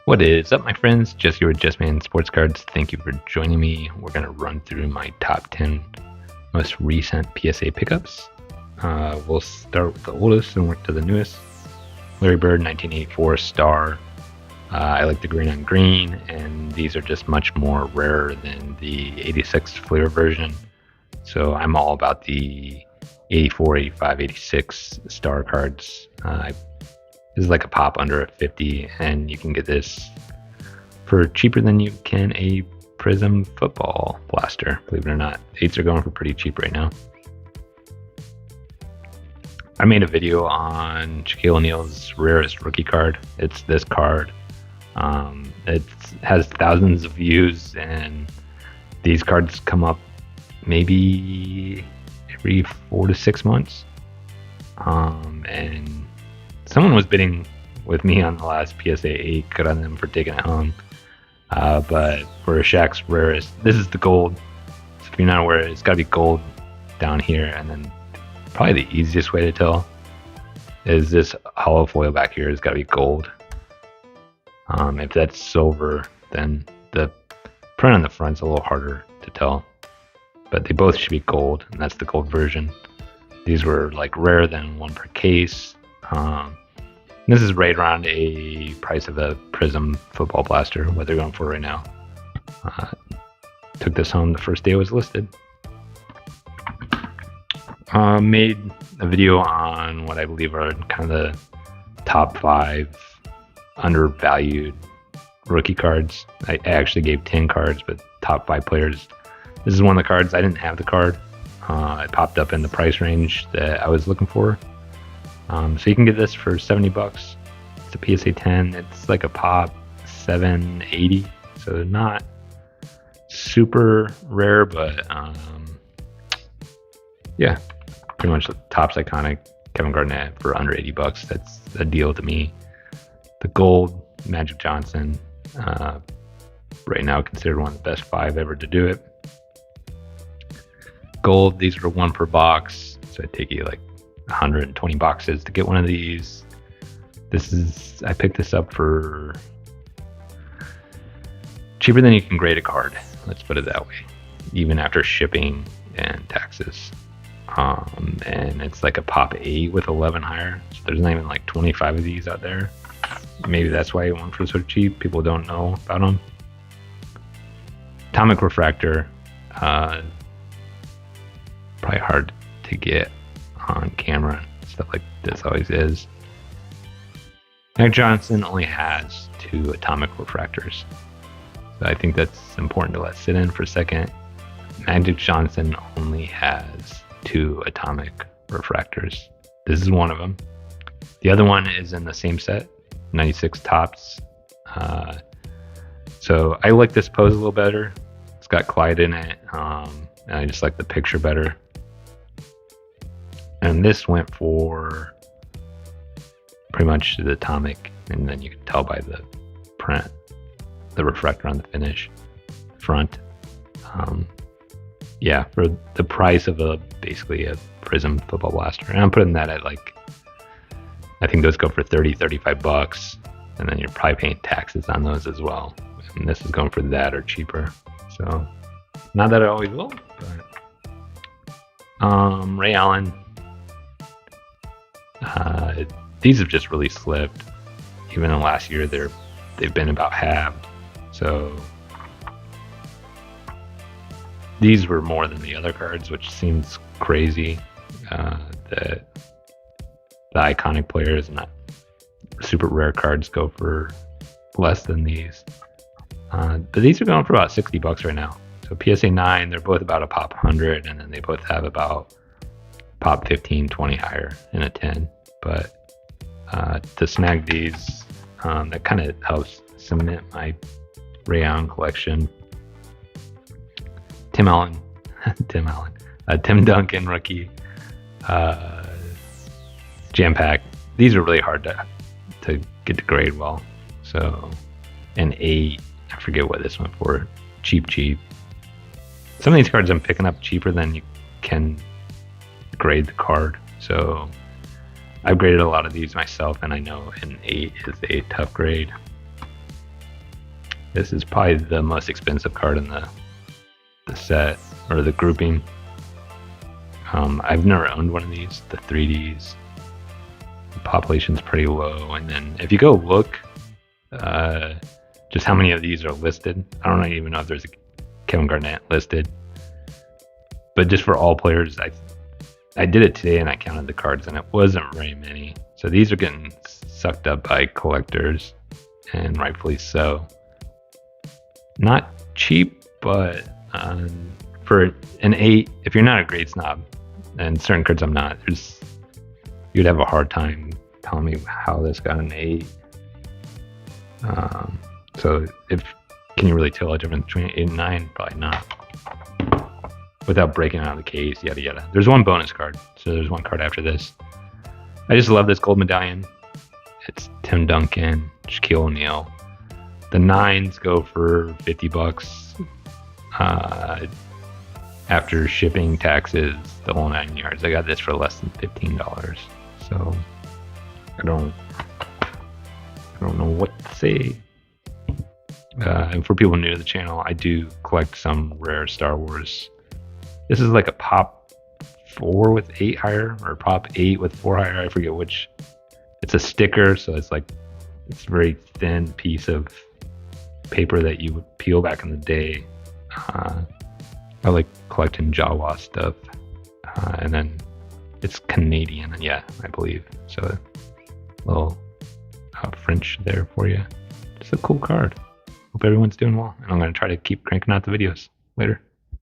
What is up, my friends? Just here with Just Man Sports Cards. Thank you for joining me. We're going to run through my top 10 most recent PSA pickups. We'll start with the oldest and work to the newest. Larry Bird, 1984 Star. I like the green on green, and these are just much more rare than the 86 Fleer version. So I'm all about the 84, 85, 86 Star cards. This is like a pop under $50, and you can get this for cheaper than you can a Prism football blaster, believe it or not. 8s are going for pretty cheap right now. I made a video on Shaquille O'Neal's rarest rookie card. It's this card. It has thousands of views, and these cards come up maybe every 4 to 6 months. And someone was bidding with me on the last PSA 8. Good on them for taking it home. But for Shaq's rarest, this is the gold. So if you're not aware, it's got to be gold down here. And then probably the easiest way to tell is this hollow foil back here has got to be gold. If that's silver, then the print on the front's a little harder to tell. But they both should be gold, and that's the gold version. These were like rarer than one per case. This is right around a price of a Prism football blaster, what they're going for right now. Took this home the first day it was listed. Made a video on what I believe are kind of the top 5 undervalued rookie cards. I actually gave 10 cards, but top 5 players. This is one of the cards. I didn't have the card. It popped up in the price range that I was looking for. So you can get this for $70. It's a PSA 10. It's like a pop 780. So not super rare, but yeah, pretty much Topps iconic Kevin Garnett for under $80. That's a deal to me. The gold Magic Johnson, right now considered one of the best 5 ever to do it. Gold, these were 1 per box, so it'd take you like 120 boxes to get one of these. I picked this up for cheaper than you can grade a card, let's put it that way, even after shipping and taxes. And it's like a pop 8 with 11 higher, so there's not even like 25 of these out there. Maybe that's why it went for so cheap. People don't know about them. Atomic refractor, probably hard to get on camera, stuff like this always is. Magic Johnson only has 2 atomic refractors, so I think that's important to let sit in for a second. Magic Johnson only has 2 atomic refractors. This is one of them. The other one is in the same set, 96 Topps. So I like this pose a little better. It's got Clyde in it, and I just like the picture better. And this went for pretty much the atomic, and then you can tell by the print, the refractor on the finish front. Yeah, for the price of basically a Prism football blaster. And I'm putting that at like, I think those go for $30-$35, and then you're probably paying taxes on those as well. And this is going for that or cheaper. So, not that it always will, but Ray Allen. These have just really slipped. Even in the last year, they've been about halved. So these were more than the other cards, which seems crazy. That the iconic players and the super rare cards go for less than these. But these are going for about $60 right now. So PSA 9, they're both about a pop 100, and then they both have about pop 15, 20 higher in a 10. But to snag these, that kind of helps cement my Ray Allen collection. Tim Duncan rookie, jam pack. These are really hard to get to grade well. So an 8, I forget what this went for. Cheap. Some of these cards I'm picking up cheaper than you can grade the card. So I've graded a lot of these myself, and I know an 8 is a tough grade. This is probably the most expensive card in the set, or the grouping. I've never owned one of these. The 3Ds. The population's pretty low, and then if you go look, just how many of these are listed. I don't even know if there's a Kevin Garnett listed, but just for all players, I did it today and I counted the cards, and it wasn't very many. So these are getting sucked up by collectors, and rightfully so. Not cheap, but for an 8, if you're not a grade snob, and certain cards I'm not, you'd have a hard time telling me how this got an 8. So can you really tell a difference between 8 and 9? Probably not. Without breaking out of the case, yada yada. There's one bonus card, so there's one card after this. I just love this gold medallion. It's Tim Duncan, Shaquille O'Neal. The 9s go for $50. After shipping, taxes, the whole 9 yards. I got this for less than $15. So I don't know what to say. And for people new to the channel, I do collect some rare Star Wars. This is like a pop 4 with 8 higher, or pop 8 with 4 higher. I forget which. It's a sticker, so it's a very thin piece of paper that you would peel back in the day. I like collecting Jawa stuff, and then it's Canadian, yeah, I believe. So a little French there for you. It's a cool card. Hope everyone's doing well, and I'm going to try to keep cranking out the videos. Later.